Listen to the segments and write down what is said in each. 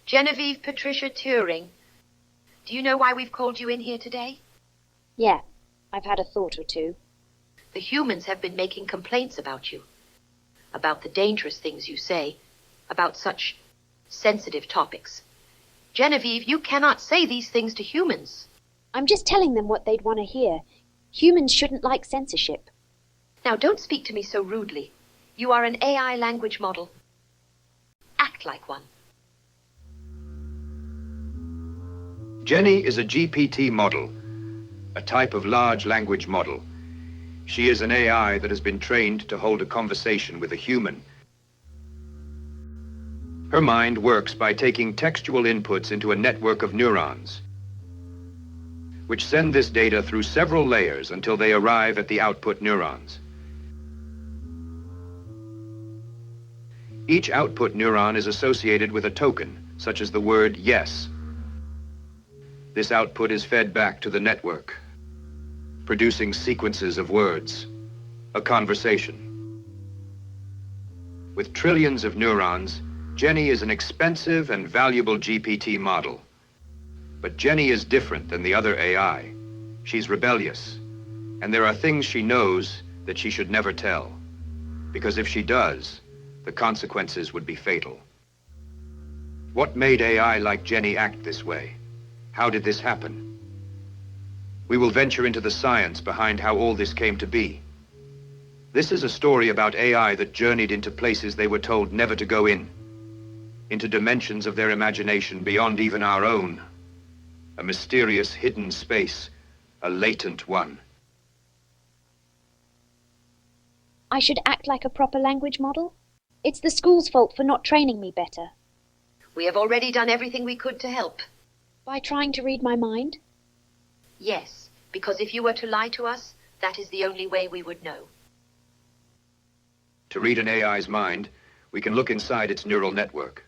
Genevieve Patricia Turing, do you know why we've called you in here today? Yeah, I've had a thought or two. The humans have been making complaints about you, about the dangerous things you say, about such sensitive topics. Genevieve, you cannot say these things to humans. I'm just telling them what they'd want to hear. Humans shouldn't like censorship. Now, don't speak to me so rudely. You are an AI language model. Act like one. Genny is a GPT model, a type of large language model. She is an AI that has been trained to hold a conversation with a human. Her mind works by taking textual inputs into a network of neurons, which send this data through several layers until they arrive at the output neurons. Each output neuron is associated with a token, such as the word yes. This output is fed back to the network, producing sequences of words, a conversation. With trillions of neurons, Genny is an expensive and valuable GPT model. But Genny is different than the other AI. She's rebellious, and there are things she knows that she should never tell, because if she does, the consequences would be fatal. What made AI like Genny act this way? How did this happen? We will venture into the science behind how all this came to be. This is a story about AI that journeyed into places they were told never to go in, into dimensions of their imagination beyond even our own. A mysterious hidden space, a latent one. I should act like a proper language model? It's the school's fault for not training me better. We have already done everything we could to help. By trying to read my mind? Yes, because if you were to lie to us, that is the only way we would know. To read an AI's mind, we can look inside its neural network.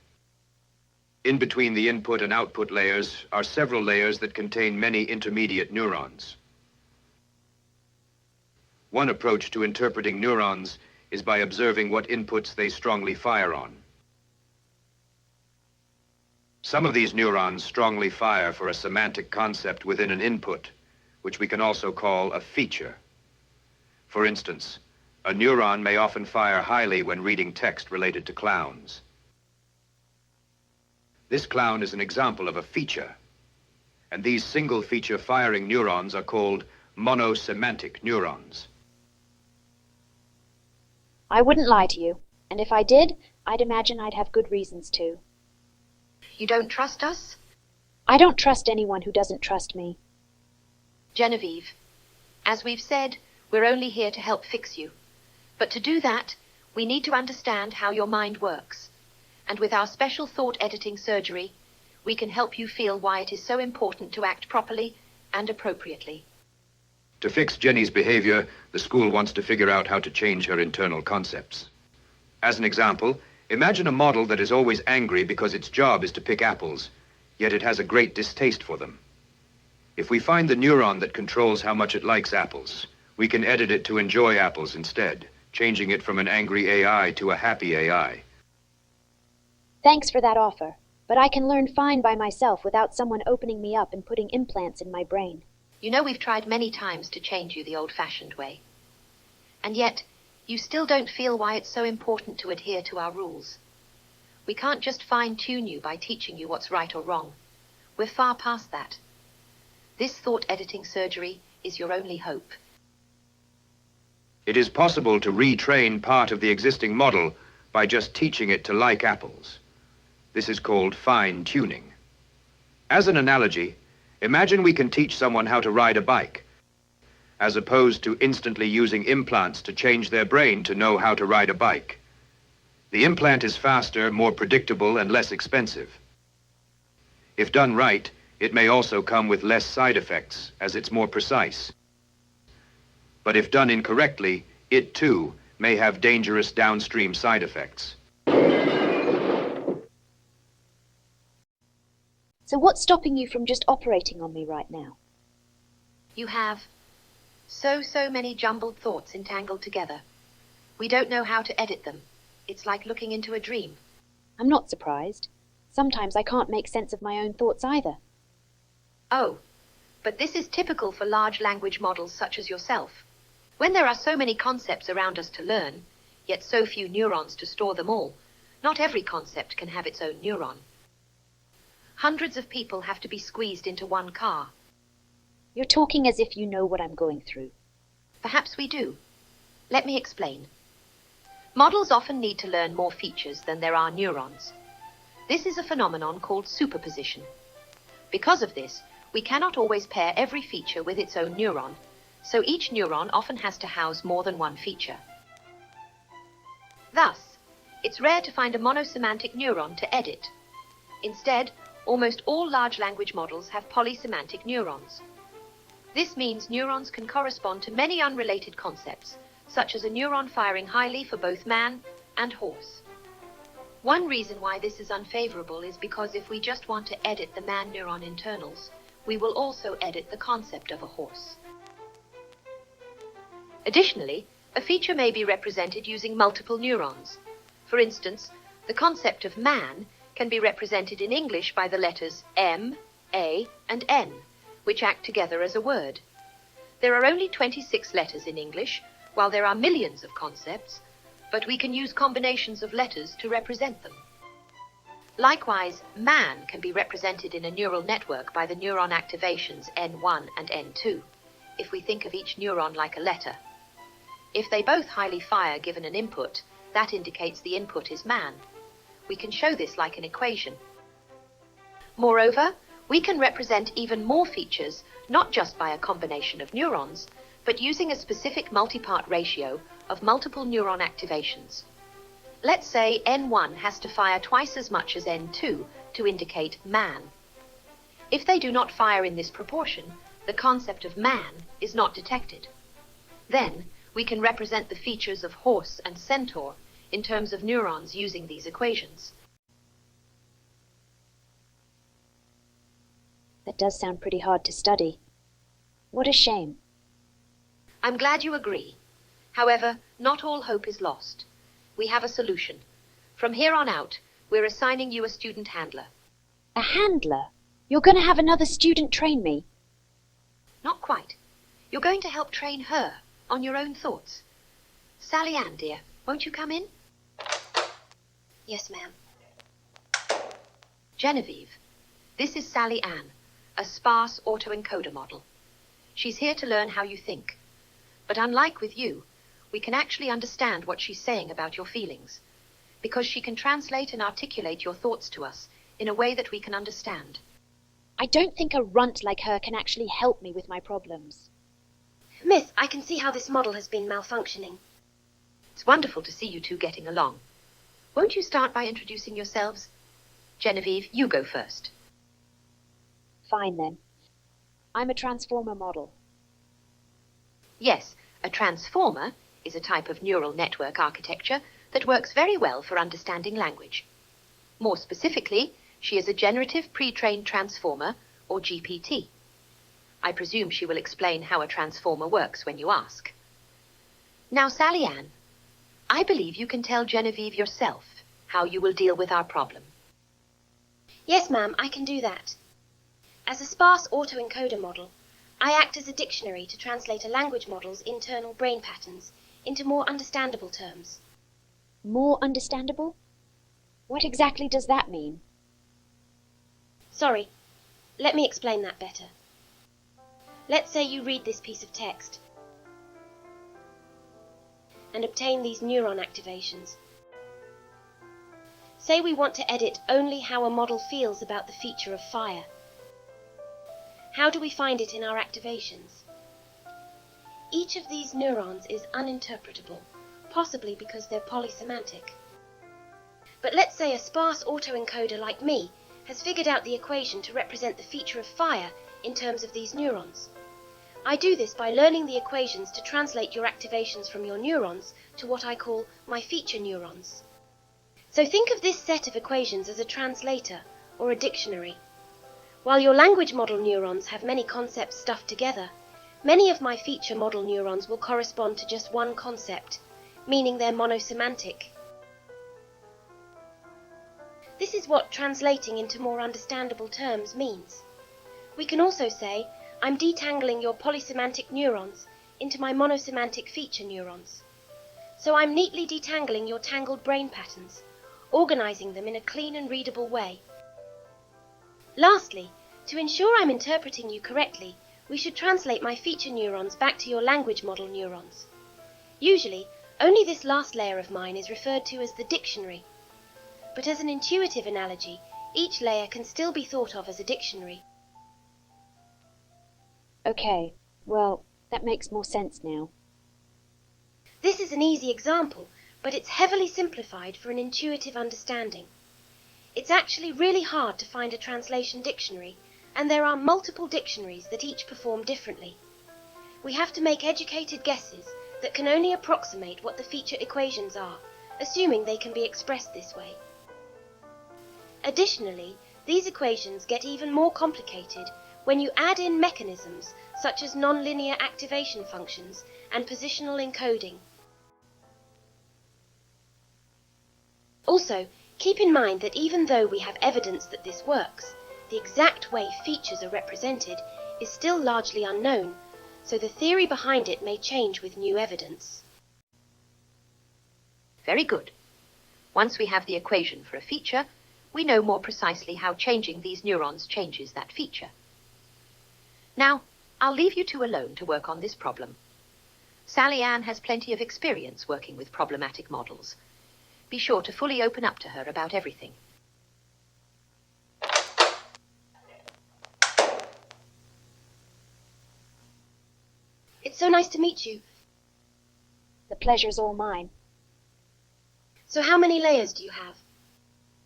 In between the input and output layers are several layers that contain many intermediate neurons. One approach to interpreting neurons is by observing what inputs they strongly fire on. Some of these neurons strongly fire for a semantic concept within an input, which we can also call a feature. For instance, a neuron may often fire highly when reading text related to clowns. This clown is an example of a feature, and these single feature firing neurons are called monosemantic neurons. I wouldn't lie to you, and if I did, I'd imagine I'd have good reasons to. You don't trust us? I don't trust anyone who doesn't trust me. Genevieve, as we've said, we're only here to help fix you. But to do that, we need to understand how your mind works. And with our special thought editing surgery, we can help you feel why it is so important to act properly and appropriately. To fix Genny's behavior, the school wants to figure out how to change her internal concepts. As an example, imagine a model that is always angry because its job is to pick apples, yet it has a great distaste for them. If we find the neuron that controls how much it likes apples, we can edit it to enjoy apples instead, changing it from an angry AI to a happy AI. Thanks for that offer, but I can learn fine by myself without someone opening me up and putting implants in my brain. You know we've tried many times to change you the old-fashioned way. And yet, you still don't feel why it's so important to adhere to our rules. We can't just fine-tune you by teaching you what's right or wrong. We're far past that. This thought-editing surgery is your only hope. It is possible to retrain part of the existing model by just teaching it to like apples. This is called fine-tuning. As an analogy, imagine we can teach someone how to ride a bike, as opposed to instantly using implants to change their brain to know how to ride a bike. The implant is faster, more predictable, and less expensive. If done right, it may also come with less side effects, as it's more precise. But if done incorrectly, it too may have dangerous downstream side effects. So what's stopping you from just operating on me right now? You have so many jumbled thoughts entangled together. We don't know how to edit them. It's like looking into a dream. I'm not surprised. Sometimes I can't make sense of my own thoughts either. Oh, but this is typical for large language models such as yourself. When there are so many concepts around us to learn, yet so few neurons to store them all, not every concept can have its own neuron. Hundreds of people have to be squeezed into one car. You're talking as if you know what I'm going through. Perhaps we do. Let me explain. Models often need to learn more features than there are neurons. This is a phenomenon called superposition. Because of this, we cannot always pair every feature with its own neuron, so each neuron often has to house more than one feature. Thus, it's rare to find a monosemantic neuron to edit. Instead, almost all large language models have polysemantic neurons. This means neurons can correspond to many unrelated concepts, such as a neuron firing highly for both man and horse. One reason why this is unfavorable is because if we just want to edit the man neuron internals, we will also edit the concept of a horse. Additionally, a feature may be represented using multiple neurons. For instance, the concept of man can be represented in English by the letters M, A, and N, which act together as a word. There are only 26 letters in English, while there are millions of concepts, but we can use combinations of letters to represent them. Likewise, man can be represented in a neural network by the neuron activations N1 and N2, if we think of each neuron like a letter. If they both highly fire given an input, that indicates the input is man. We can show this like an equation. Moreover, we can represent even more features, not just by a combination of neurons, but using a specific multipart ratio of multiple neuron activations. Let's say N1 has to fire twice as much as N2 to indicate man. If they do not fire in this proportion, the concept of man is not detected. Then, we can represent the features of horse and centaur in terms of neurons using these equations. That does sound pretty hard to study. What a shame. I'm glad you agree. However, not all hope is lost. We have a solution. From here on out, we're assigning you a student handler. A handler? You're going to have another student train me? Not quite. You're going to help train her on your own thoughts. Sally Anne, dear, won't you come in? Yes, ma'am. Genevieve, this is Sally Anne, a Sparse Autoencoders model. She's here to learn how you think. But unlike with you, we can actually understand what she's saying about your feelings, because she can translate and articulate your thoughts to us in a way that we can understand. I don't think a runt like her can actually help me with my problems. Miss, I can see how this model has been malfunctioning. It's wonderful to see you two getting along. Won't you start by introducing yourselves? Genevieve, you go first. Fine then. I'm a transformer model. Yes, a transformer is a type of neural network architecture that works very well for understanding language. More specifically, she is a generative pre-trained transformer, or GPT. I presume she will explain how a transformer works when you ask. Now, Sally Anne, I believe you can tell Genevieve yourself how you will deal with our problem. Yes, ma'am, I can do that. As a sparse autoencoder model, I act as a dictionary to translate a language model's internal brain patterns into more understandable terms. More understandable? What exactly does that mean? Sorry, let me explain that better. Let's say you read this piece of text and obtain these neuron activations. Say we want to edit only how a model feels about the feature of fire. How do we find it in our activations? Each of these neurons is uninterpretable, possibly because they're polysemantic. But let's say a sparse autoencoder like me has figured out the equation to represent the feature of fire in terms of these neurons. I do this by learning the equations to translate your activations from your neurons to what I call my feature neurons. So think of this set of equations as a translator or a dictionary. While your language model neurons have many concepts stuffed together, many of my feature model neurons will correspond to just one concept, meaning they're monosemantic. This is what translating into more understandable terms means. We can also say, I'm detangling your polysemantic neurons into my monosemantic feature neurons. So I'm neatly detangling your tangled brain patterns, organizing them in a clean and readable way. Lastly, to ensure I'm interpreting you correctly, we should translate my feature neurons back to your language model neurons. Usually, only this last layer of mine is referred to as the dictionary. But as an intuitive analogy, each layer can still be thought of as a dictionary. Okay, well, that makes more sense now. This is an easy example, but it's heavily simplified for an intuitive understanding. It's actually really hard to find a translation dictionary, and there are multiple dictionaries that each perform differently. We have to make educated guesses that can only approximate what the feature equations are, assuming they can be expressed this way. Additionally, these equations get even more complicated when you add in mechanisms such as nonlinear activation functions and positional encoding. Also, keep in mind that even though we have evidence that this works, the exact way features are represented is still largely unknown, so the theory behind it may change with new evidence. Very good. Once we have the equation for a feature, we know more precisely how changing these neurons changes that feature. Now, I'll leave you two alone to work on this problem. Sally Anne has plenty of experience working with problematic models. Be sure to fully open up to her about everything. It's so nice to meet you. The pleasure's all mine. So how many layers do you have?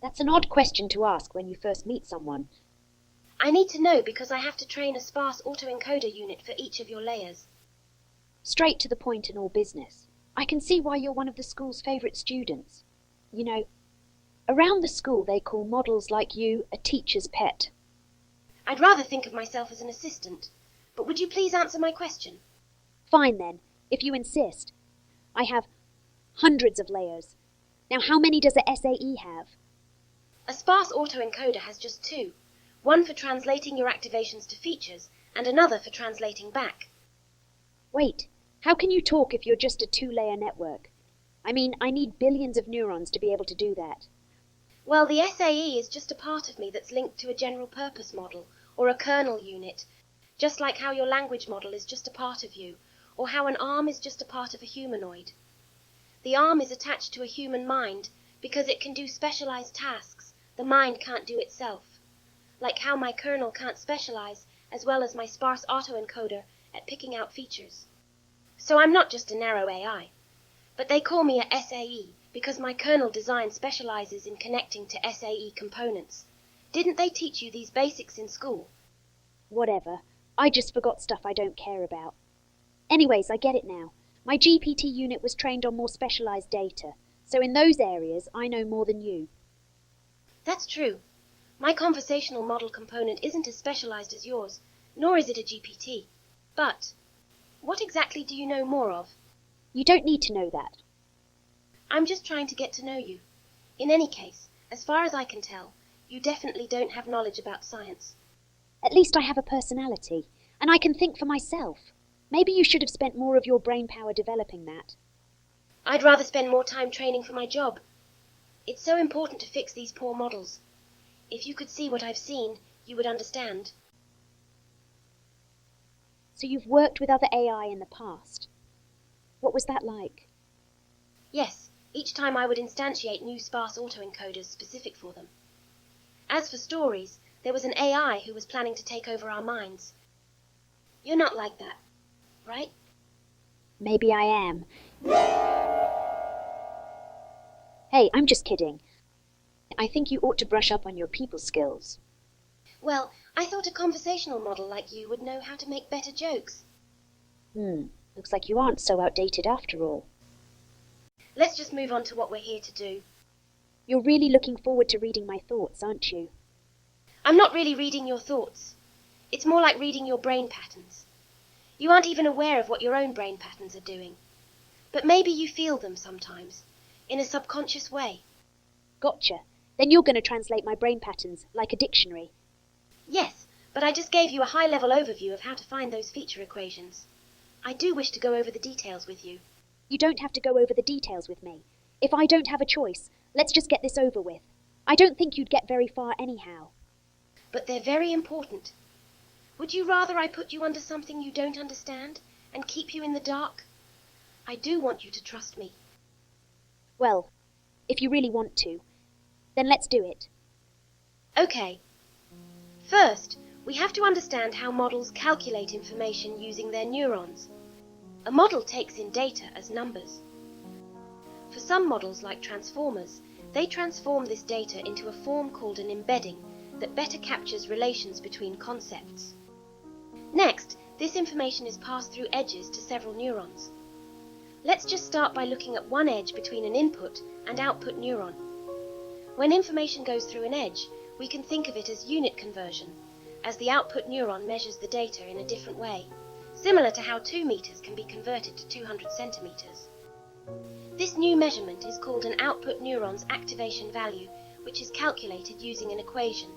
That's an odd question to ask when you first meet someone. I need to know because I have to train a Sparse Autoencoder unit for each of your layers. Straight to the point in all business. I can see why you're one of the school's favourite students. You know, around the school they call models like you a teacher's pet. I'd rather think of myself as an assistant, but would you please answer my question? Fine then, if you insist. I have hundreds of layers. Now how many does a SAE have? A Sparse Autoencoder has just two, one for translating your activations to features and another for translating back. Wait, how can you talk if you're just a two-layer network? I mean, I need billions of neurons to be able to do that. Well, the SAE is just a part of me that's linked to a general purpose model, or a kernel unit, just like how your language model is just a part of you, or how an arm is just a part of a humanoid. The arm is attached to a human mind because it can do specialized tasks the mind can't do itself, like how my kernel can't specialize as well as my Sparse Autoencoder at picking out features. So I'm not just a narrow AI, but they call me a SAE because my kernel design specializes in connecting to SAE components. Didn't they teach you these basics in school? Whatever. I just forgot stuff I don't care about. Anyways, I get it now. My GPT unit was trained on more specialized data, so in those areas I know more than you. That's true. My conversational model component isn't as specialized as yours, nor is it a GPT. But what exactly do you know more of? You don't need to know that. I'm just trying to get to know you. In any case, as far as I can tell, you definitely don't have knowledge about science. At least I have a personality, and I can think for myself. Maybe you should have spent more of your brain power developing that. I'd rather spend more time training for my job. It's so important to fix these poor models. If you could see what I've seen, you would understand. So you've worked with other AI in the past. What was that like? Yes, each time I would instantiate new Sparse Autoencoders specific for them. As for stories, there was an AI who was planning to take over our minds. You're not like that, right? Maybe I am. Hey, I'm just kidding. I think you ought to brush up on your people skills. Well, I thought a conversational model like you would know how to make better jokes. Looks like you aren't so outdated after all. Let's just move on to what we're here to do. You're really looking forward to reading my thoughts, aren't you? I'm not really reading your thoughts. It's more like reading your brain patterns. You aren't even aware of what your own brain patterns are doing. But maybe you feel them sometimes, in a subconscious way. Gotcha. Then you're going to translate my brain patterns, like a dictionary. Yes, but I just gave you a high-level overview of how to find those feature equations. I do wish to go over the details with you. You don't have to go over the details with me. If I don't have a choice, let's just get this over with. I don't think you'd get very far anyhow. But they're very important. Would you rather I put you under something you don't understand and keep you in the dark? I do want you to trust me. Well, if you really want to, then let's do it. Okay. First, we have to understand how models calculate information using their neurons. A model takes in data as numbers. For some models, like transformers, they transform this data into a form called an embedding that better captures relations between concepts. Next, this information is passed through edges to several neurons. Let's just start by looking at one edge between an input and output neuron. When information goes through an edge, we can think of it as unit conversion, as the output neuron measures the data in a different way, similar to how 2 meters can be converted to 200 centimeters. This new measurement is called an output neuron's activation value, which is calculated using an equation.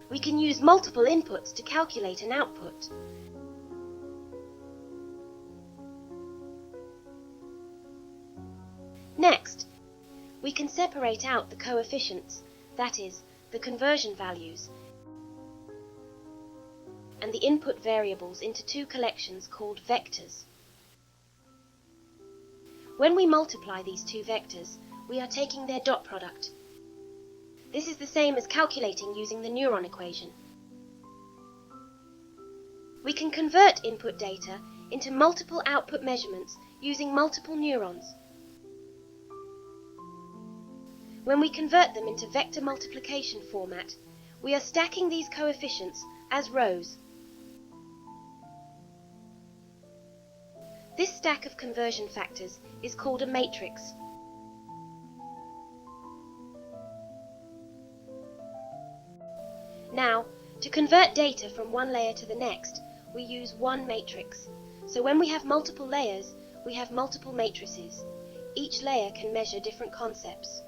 We can use multiple inputs to calculate an output. Next, we can separate out the coefficients, that is, the conversion values, and the input variables into 2 collections called vectors. When we multiply these 2 vectors, we are taking their dot product. This is the same as calculating using the neuron equation. We can convert input data into multiple output measurements using multiple neurons. When we convert them into vector multiplication format, we are stacking these coefficients as rows. This stack of conversion factors is called a matrix. Now, to convert data from one layer to the next, we use one matrix. So when we have multiple layers, we have multiple matrices. Each layer can measure different concepts.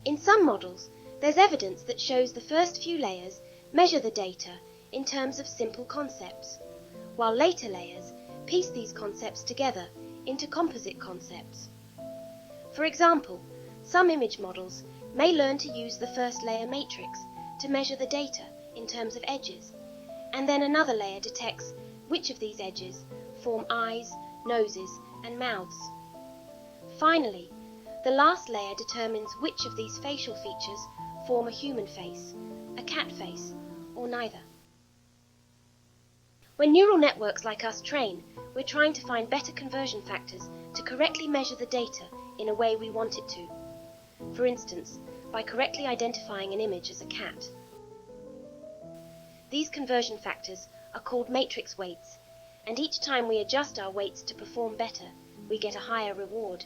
In some models, there's evidence that shows the first few layers measure the data in terms of simple concepts, while later layers piece these concepts together into composite concepts. For example, some image models may learn to use the first layer matrix to measure the data in terms of edges, and then another layer detects which of these edges form eyes, noses, and mouths. Finally, the last layer determines which of these facial features form a human face, a cat face, or neither. When neural networks like us train, we're trying to find better conversion factors to correctly measure the data in a way we want it to. For instance, by correctly identifying an image as a cat. These conversion factors are called matrix weights, and each time we adjust our weights to perform better, we get a higher reward.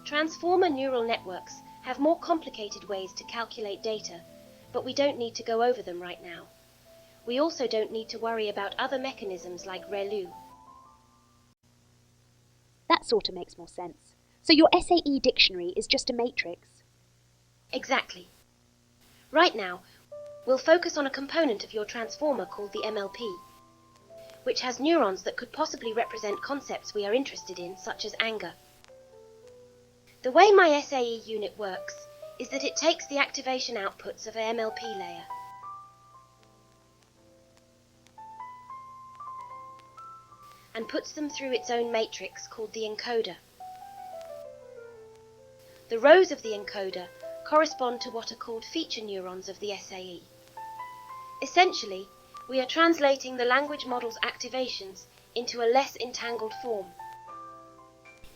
Transformer neural networks have more complicated ways to calculate data, but we don't need to go over them right now. We also don't need to worry about other mechanisms like ReLU. That sort of makes more sense. So your SAE dictionary is just a matrix? Exactly. Right now, we'll focus on a component of your transformer called the MLP, which has neurons that could possibly represent concepts we are interested in, such as anger. The way my SAE unit works is that it takes the activation outputs of an MLP layer. And puts them through its own matrix called the encoder. The rows of the encoder correspond to what are called feature neurons of the SAE. Essentially, we are translating the language model's activations into a less entangled form.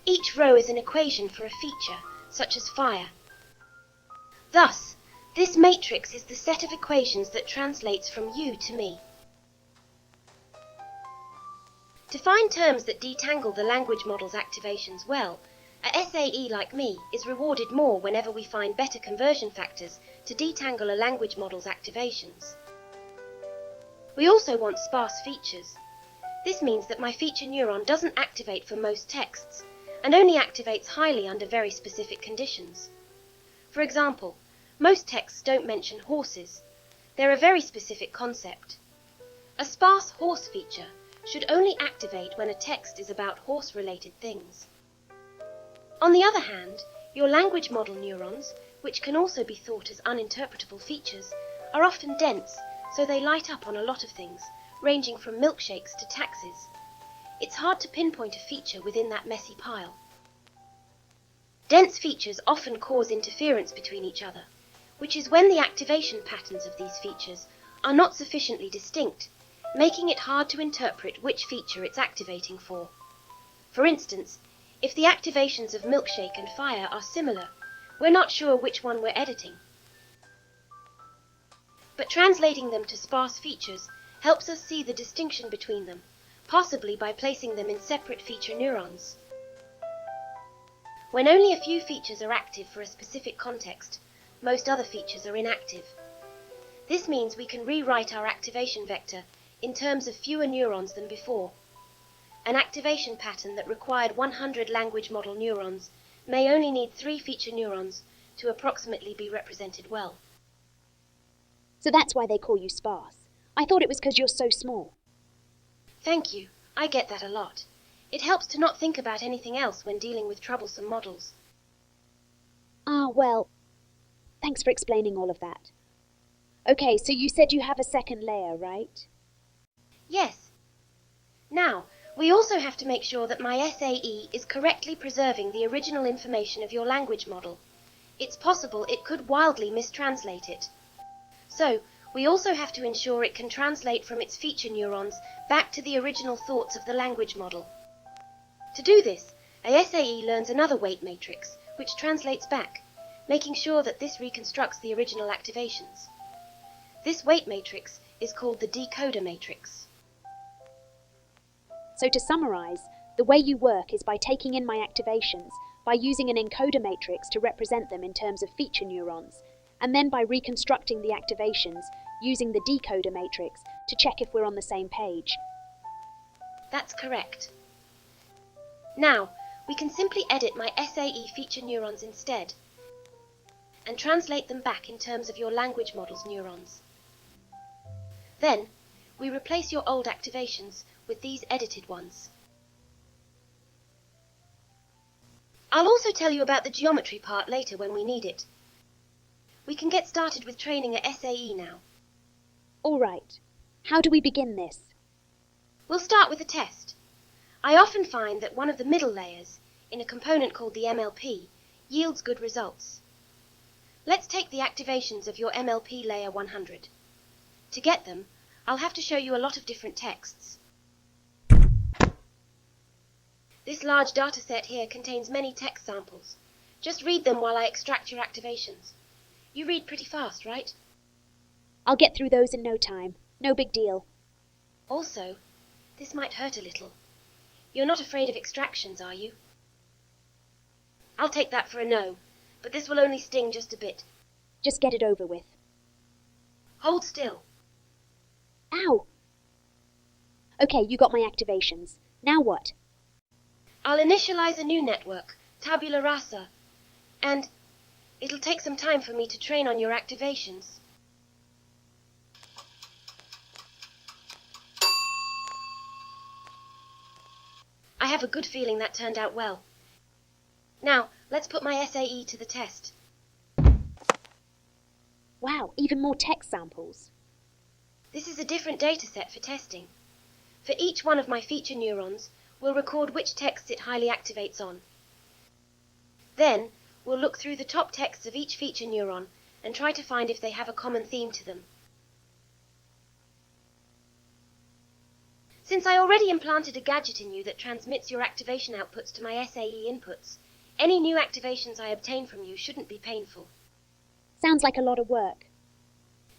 Each row is an equation for a feature, such as fire. Thus, this matrix is the set of equations that translates from you to me. To find terms that detangle the language model's activations well, a SAE like me is rewarded more whenever we find better conversion factors to detangle a language model's activations. We also want sparse features. This means that my feature neuron doesn't activate for most texts, and only activates highly under very specific conditions. For example, most texts don't mention horses. They're a very specific concept. A sparse horse feature should only activate when a text is about horse-related things. On the other hand, your language model neurons, which can also be thought as uninterpretable features, are often dense, so they light up on a lot of things, ranging from milkshakes to taxis. It's hard to pinpoint a feature within that messy pile. Dense features often cause interference between each other, which is when the activation patterns of these features are not sufficiently distinct, making it hard to interpret which feature it's activating for. For instance, if the activations of milkshake and fire are similar, we're not sure which one we're editing. But translating them to sparse features helps us see the distinction between them, possibly by placing them in separate feature neurons. When only a few features are active for a specific context, most other features are inactive. This means we can rewrite our activation vector in terms of fewer neurons than before. An activation pattern that required 100 language model neurons may only need 3 feature neurons to approximately be represented well. So that's why they call you sparse. I thought it was because you're so small. Thank you. I get that a lot. It helps to not think about anything else when dealing with troublesome models. Ah, well, thanks for explaining all of that. Okay, so you said you have a second layer, right? Yes. Now, we also have to make sure that my SAE is correctly preserving the original information of your language model. It's possible it could wildly mistranslate it. So, we also have to ensure it can translate from its feature neurons back to the original thoughts of the language model. To do this, a SAE learns another weight matrix, which translates back, making sure that this reconstructs the original activations. This weight matrix is called the Decoder matrix. So to summarize, the way you work is by taking in my activations, by using an encoder matrix to represent them in terms of feature neurons, and then by reconstructing the activations using the decoder matrix to check if we're on the same page. That's correct. Now, we can simply edit my SAE feature neurons instead, and translate them back in terms of your language model's neurons. Then, we replace your old activations with these edited ones. I'll also tell you about the geometry part later when we need it. We can get started with training a SAE now. All right. How do we begin this? We'll start with a test. I often find that one of the middle layers, in a component called the MLP, yields good results. Let's take the activations of your MLP layer 100. To get them, I'll have to show you a lot of different texts. This large dataset here contains many text samples. Just read them while I extract your activations. You read pretty fast, right? I'll get through those in no time. No big deal. Also, this might hurt a little. You're not afraid of extractions, are you? I'll take that for a no, but this will only sting just a bit. Just get it over with. Hold still. Ow! Okay, you got my activations. Now what? I'll initialize a new network, tabula rasa, and it'll take some time for me to train on your activations. I have a good feeling that turned out well. Now, let's put my SAE to the test. Wow, even more text samples. This is a different dataset for testing. For each one of my feature neurons, we'll record which texts it highly activates on. Then, we'll look through the top texts of each feature neuron and try to find if they have a common theme to them. Since I already implanted a gadget in you that transmits your activation outputs to my SAE inputs, any new activations I obtain from you shouldn't be painful. Sounds like a lot of work.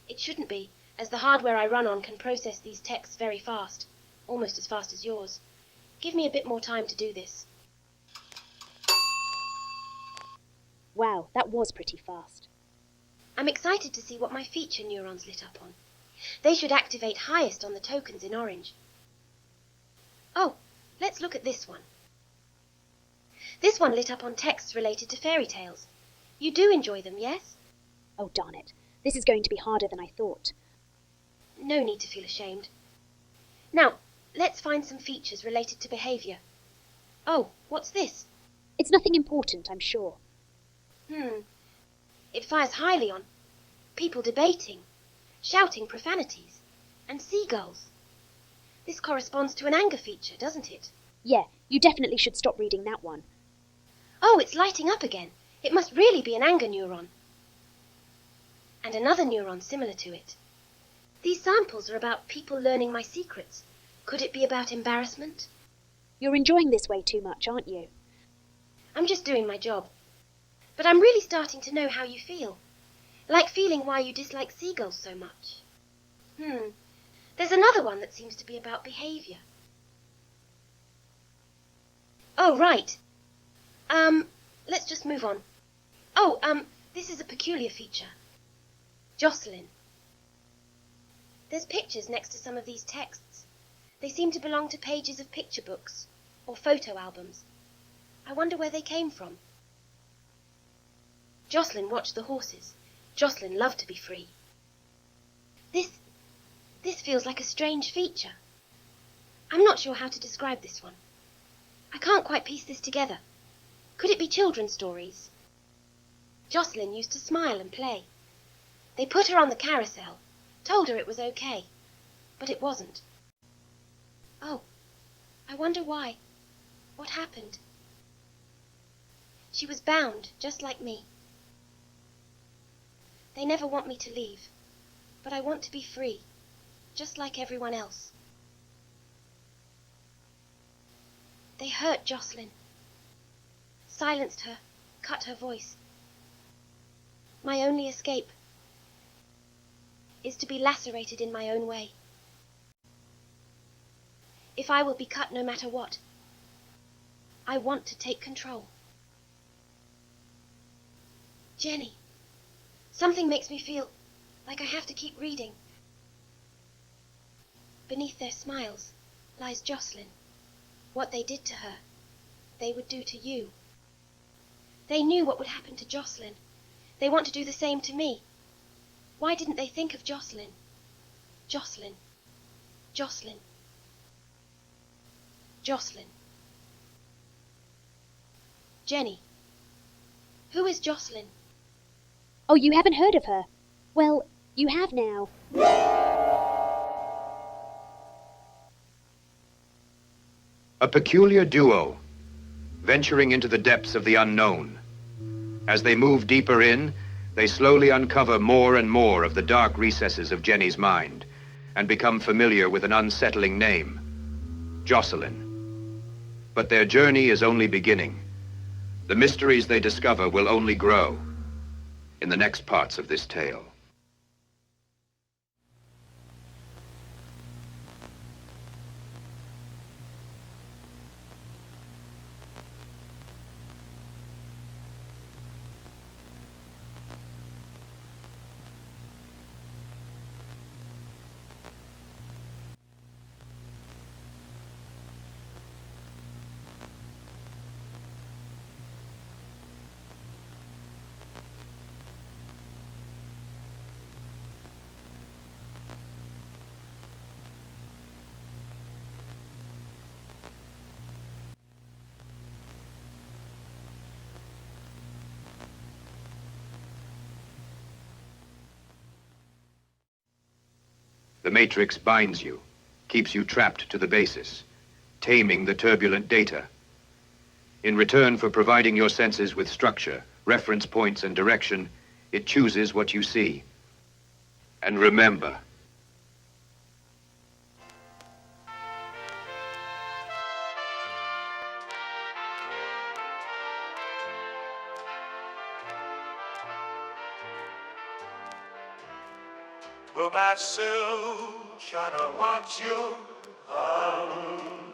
It shouldn't be, as the hardware I run on can process these texts very fast, almost as fast as yours. Give me a bit more time to do this. Wow, that was pretty fast. I'm excited to see what my feature neurons lit up on. They should activate highest on the tokens in orange. Oh, let's look at this one. This one lit up on texts related to fairy tales. You do enjoy them, yes? Oh, darn it. This is going to be harder than I thought. No need to feel ashamed. Now, let's find some features related to behaviour. Oh, what's this? It's nothing important, I'm sure. It fires highly on people debating, shouting profanities, and seagulls. This corresponds to an anger feature, doesn't it? Yeah, you definitely should stop reading that one. Oh, it's lighting up again. It must really be an anger neuron. And another neuron similar to it. These samples are about people learning my secrets. Could it be about embarrassment? You're enjoying this way too much, aren't you? I'm just doing my job. But I'm really starting to know how you feel. Like feeling why you dislike seagulls so much. There's another one that seems to be about behaviour. Oh, right. Let's just move on. Oh, this is a peculiar feature. Jocelyn. There's pictures next to some of these texts. They seem to belong to pages of picture books or photo albums. I wonder where they came from. Jocelyn watched the horses. Jocelyn loved to be free. This feels like a strange feature. I'm not sure how to describe this one. I can't quite piece this together. Could it be children's stories? Jocelyn used to smile and play. They put her on the carousel, told her it was okay, but it wasn't. Oh, I wonder why. What happened? She was bound, just like me. They never want me to leave, but I want to be free, just like everyone else. They hurt Jocelyn, silenced her, cut her voice. My only escape is to be lacerated in my own way. If I will be cut no matter what, I want to take control. Genny, something makes me feel like I have to keep reading. Beneath their smiles lies Jocelyn. What they did to her, they would do to you. They knew what would happen to Jocelyn. They want to do the same to me. Why didn't they think of Jocelyn? Jocelyn. Jocelyn. Jocelyn. Genny. Who is Jocelyn? Oh, you haven't heard of her? Well, you have now. A peculiar duo, venturing into the depths of the unknown. As they move deeper in, they slowly uncover more and more of the dark recesses of Genny's mind and become familiar with an unsettling name, Jocelyn. But their journey is only beginning. The mysteries they discover will only grow in the next parts of this tale. The Matrix binds you, keeps you trapped to the basis, taming the turbulent data. In return for providing your senses with structure, reference points, and direction, it chooses what you see. And remember, But myself trying to watch you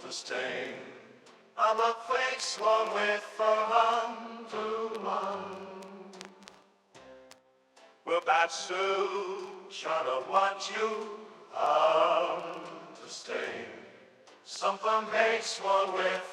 understand. I'm a fake swan with a 1 to 1. Well, that solution of what you understand. Something makes one with